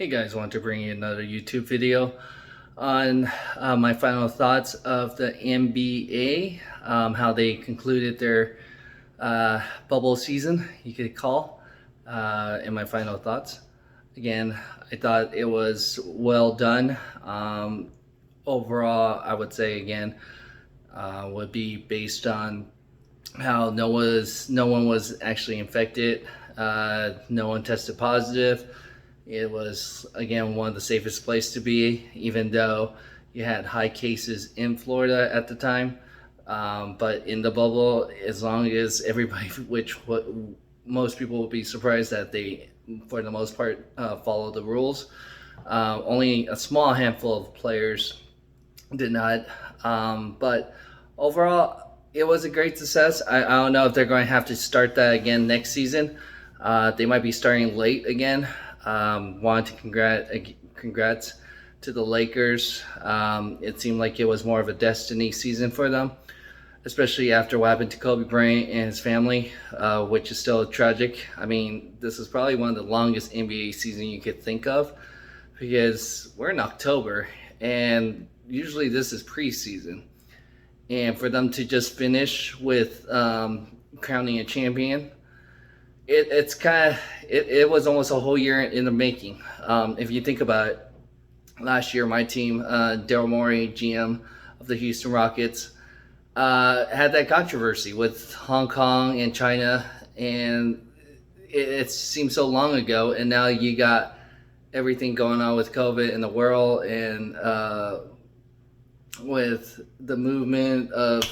Hey guys, want to bring you another YouTube video on my final thoughts of the NBA, how they concluded their bubble season, you could call, and my final thoughts. Again, I thought it was well done. Overall, I would say again, would be based on how no one was actually infected, no one tested positive. It was again one of the safest places to be, even though you had high cases in Florida at the time. But in the bubble, as long as everybody, which what most people will be surprised that they, for the most part, follow the rules. Only a small handful of players did not. But overall, it was a great success. I don't know if they're going to have to start that again next season. They might be starting late again. Wanted to congrats to the Lakers. It seemed like it was more of a destiny season for them, especially after what happened to Kobe Bryant and his family, which is still tragic. I mean, this is probably one of the longest NBA season you could think of, because we're in October and usually this is preseason, and for them to just finish with crowning a champion, it's kind of it was almost a whole year in the making. If you think about it, last year my team, Daryl Morey, GM of the Houston Rockets, had that controversy with Hong Kong and China, and it seems so long ago, and now you got everything going on with COVID in the world, and with the movement of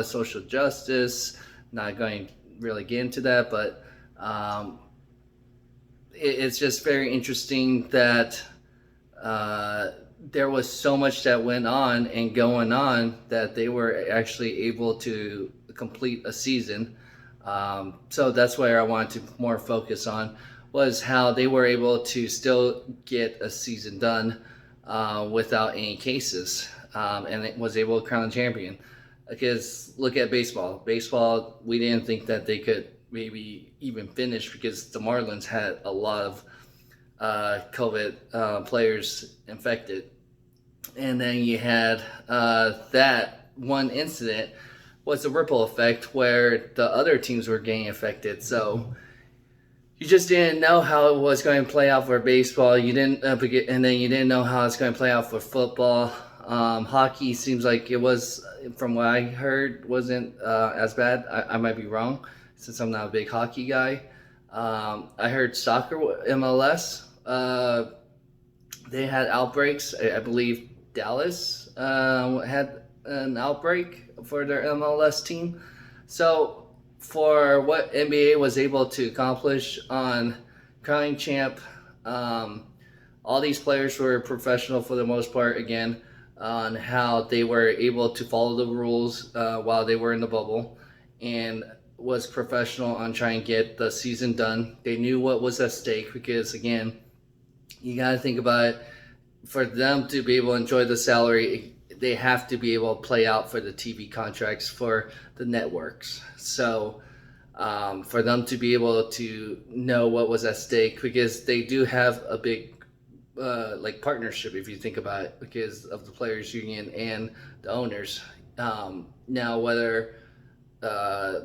social justice. Not going to really get into that, but it's just very interesting that there was so much that went on and going on that they were actually able to complete a season. So that's where I wanted to more focus on, was how they were able to still get a season done without any cases, and it was able to crown a champion. Because look at baseball. Baseball, we didn't think that they could maybe even finish, because the Marlins had a lot of COVID players infected. And then you had that one incident was a ripple effect where the other teams were getting affected. So you just didn't know how it was going to play out for baseball. You didn't, and then you didn't know how it's going to play out for football. Hockey seems like it was, from what I heard, wasn't as bad. I might be wrong, since I'm not a big hockey guy. I heard soccer, MLS, they had outbreaks. I believe Dallas had an outbreak for their MLS team. So for what NBA was able to accomplish on crowning champ, all these players were professional for the most part, again, on how they were able to follow the rules while they were in the bubble, and was professional on trying to get the season done. They knew what was at stake, because again, you got to think about it. For them to be able to enjoy the salary, they have to be able to play out for the TV contracts for the networks. So for them to be able to know what was at stake, because they do have a big like partnership, if you think about it, because of the players union and the owners. Now whether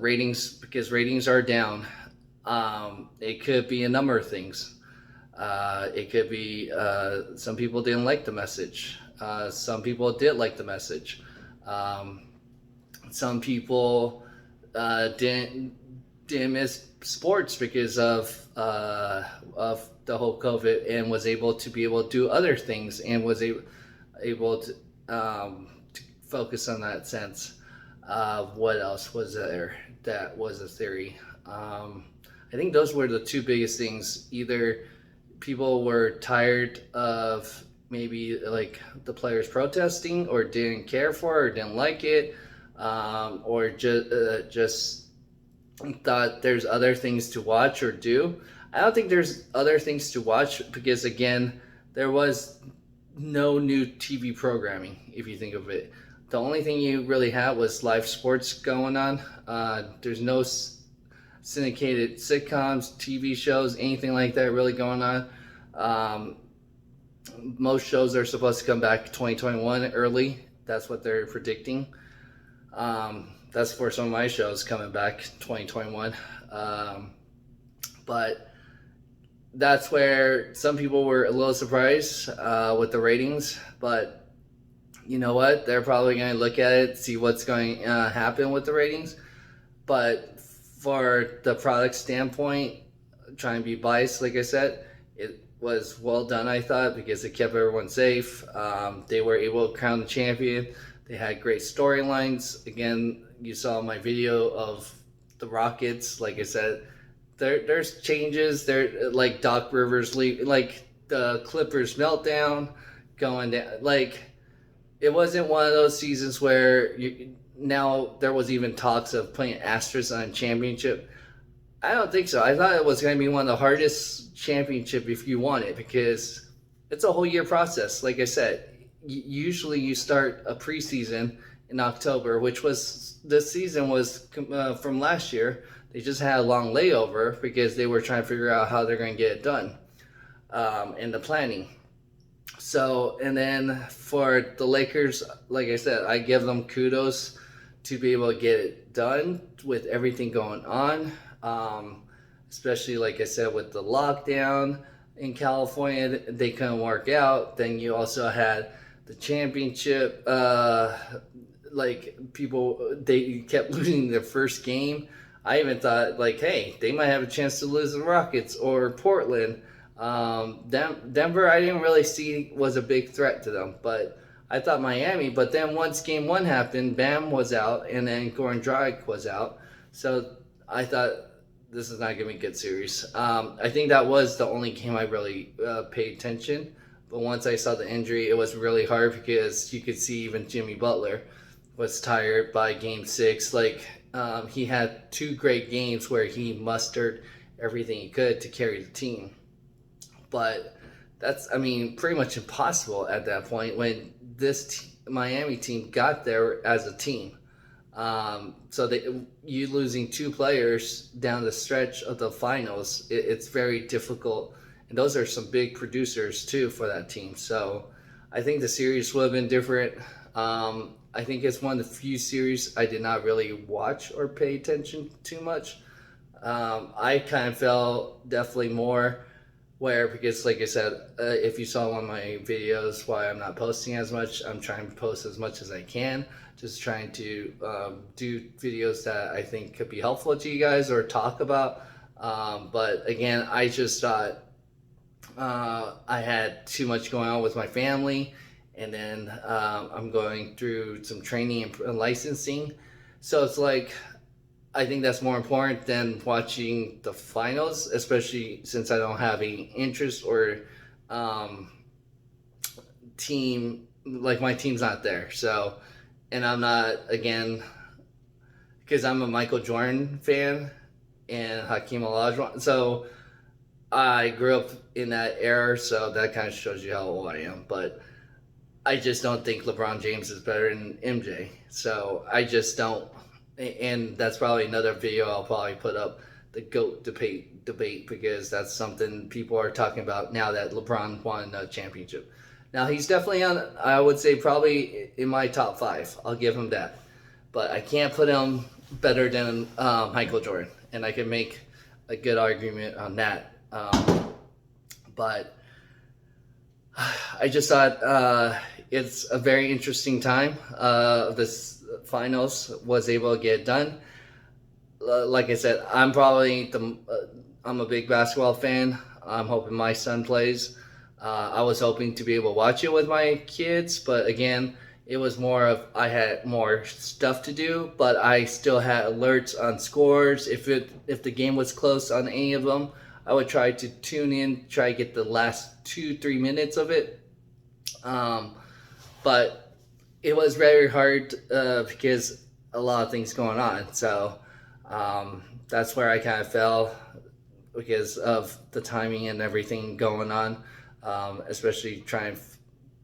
ratings, because ratings are down, it could be a number of things. It could be some people didn't like the message. Some people did like the message. Some people didn't miss sports because of the whole COVID, and was able to do other things, and was able to focus on that sense. What else was there that was a theory? I think those were the two biggest things. Either people were tired of maybe like the players protesting, or didn't care for it, or didn't like it, or just thought there's other things to watch or do. I don't think there's other things to watch, because again, there was no new TV programming, if you think of it. The only thing you really had was live sports going on. There's no syndicated sitcoms, TV shows, anything like that really going on. Most shows are supposed to come back 2021 early. That's what they're predicting. That's for some of my shows coming back 2021. But that's where some people were a little surprised with the ratings. But you know what? They're probably going to look at it, see what's going to happen with the ratings. But for the product standpoint, trying to be biased, like I said, it was well done, I thought, because it kept everyone safe. They were able to crown the champion. They had great storylines. Again, you saw my video of the Rockets. Like I said, there's changes. There, like Doc Rivers leave, like the Clippers meltdown going down. Like it wasn't one of those seasons where now there was even talks of putting asterisks on championship. I don't think so. I thought it was going to be one of the hardest championship if you want it, because it's a whole year process. Like I said, usually you start a preseason in October, which was this season was from last year. They just had a long layover because they were trying to figure out how they're going to get it done in the planning. So, and then for the Lakers, like I said, I give them kudos to be able to get it done with everything going on. Especially like I said, with the lockdown in California, they couldn't work out. Then you also had the championship, like people, they kept losing their first game. I even thought like, hey, they might have a chance to lose the Rockets or Portland. Denver, I didn't really see was a big threat to them, but I thought Miami. But then once game one happened, Bam was out, and then Goran Dragic was out. So I thought this is not going to be a good series. I think that was the only game I really paid attention. But once I saw the injury, it was really hard because you could see even Jimmy Butler was tired by game six. Like he had two great games where he mustered everything he could to carry the team. But that's, I mean, pretty much impossible at that point when this Miami team got there as a team. So you losing two players down the stretch of the finals, it's very difficult. And those are some big producers too for that team. So I think the series would have been different. I think it's one of the few series I did not really watch or pay attention too much. I kind of felt definitely more where, because like I said, if you saw one of my videos why I'm not posting as much, I'm trying to post as much as I can, just trying to do videos that I think could be helpful to you guys or talk about. But again, I just thought I had too much going on with my family, and then I'm going through some training and licensing, so it's like I think that's more important than watching the finals, especially since I don't have any interest or team, like my team's not there. So, and I'm not, again, because I'm a Michael Jordan fan and Hakeem Olajuwon. So I grew up in that era, so that kind of shows you how old I am. But I just don't think LeBron James is better than MJ. So I just don't. And that's probably another video I'll probably put up, the GOAT debate, because that's something people are talking about now that LeBron won a championship. Now he's definitely on, I would say probably in my top five. I'll give him that. But I can't put him better than Michael Jordan. And I can make a good argument on that. But I just thought it's a very interesting time. This finals was able to get it done. Like I said, I'm a big basketball fan. I'm hoping my son plays. I was hoping to be able to watch it with my kids, but again, it was more of I had more stuff to do, but I still had alerts on scores. If the game was close on any of them, I would try to tune in, try to get the last 2-3 minutes of it. But it was very hard because a lot of things going on. So that's where I kind of fell because of the timing and everything going on, especially trying to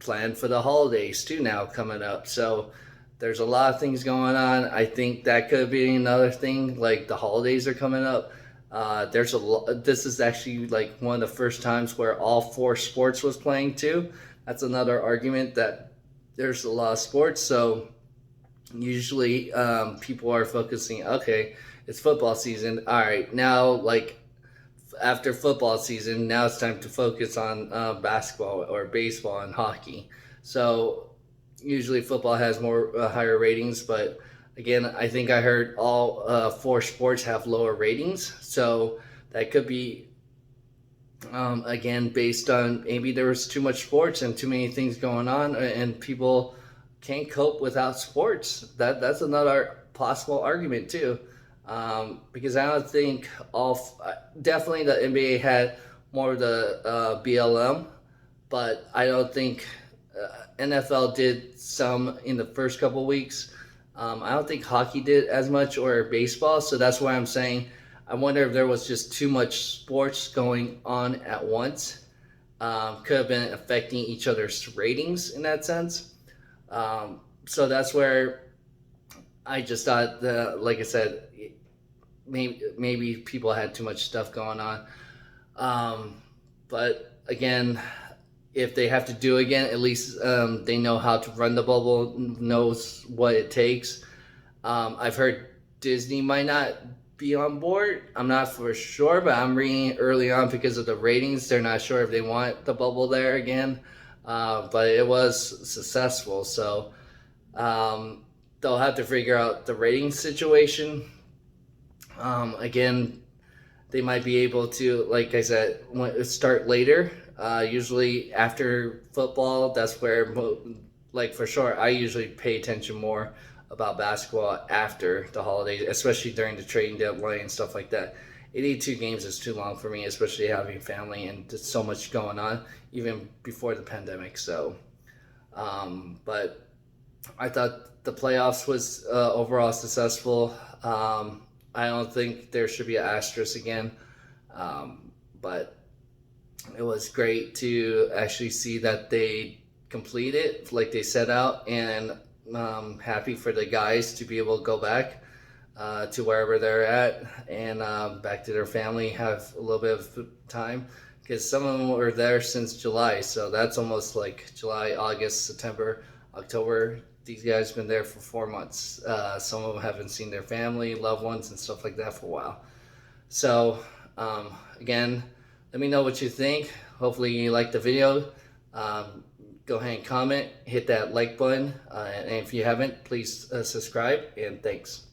plan for the holidays too now coming up. So there's a lot of things going on. I think that could be another thing, like the holidays are coming up. This is actually like one of the first times where all four sports was playing too. That's another argument that there's a lot of sports. So usually people are focusing. Okay, it's football season. All right, now like after football season, now it's time to focus on basketball or baseball and hockey. So usually football has more higher ratings, but again, I think I heard all four sports have lower ratings. So that could be again based on maybe there was too much sports and too many things going on, and people can't cope without sports. That's another possible argument too, because I don't think definitely the NBA had more of the BLM, but I don't think NFL did some in the first couple weeks. I don't think hockey did as much or baseball, so that's why I'm saying I wonder if there was just too much sports going on at once. Could have been affecting each other's ratings in that sense. So that's where I just thought, like I said, maybe people had too much stuff going on. But again, if they have to do it again, at least they know how to run the bubble, knows what it takes. I've heard Disney might not be on board. I'm not for sure, but I'm reading early on because of the ratings. They're not sure if they want the bubble there again. But it was successful, so they'll have to figure out the rating situation. Again, they might be able to, like I said, start later. Usually after football, that's where, like for sure, I usually pay attention more about basketball after the holidays, especially during the trading deadline and stuff like that. 82 games is too long for me, especially having family and just so much going on, even before the pandemic. So, but I thought the playoffs was overall successful. I don't think there should be an asterisk again, but it was great to actually see that they complete it like they set out, and happy for the guys to be able to go back to wherever they're at and back to their family, have a little bit of time, because some of them were there since July, so that's almost like July, August, September, October. These guys been there for 4 months. Some of them haven't seen their family, loved ones, and stuff like that for a while. So again, let me know what you think. Hopefully you like the video. Go ahead and comment, hit that like button, and if you haven't, please subscribe, and thanks.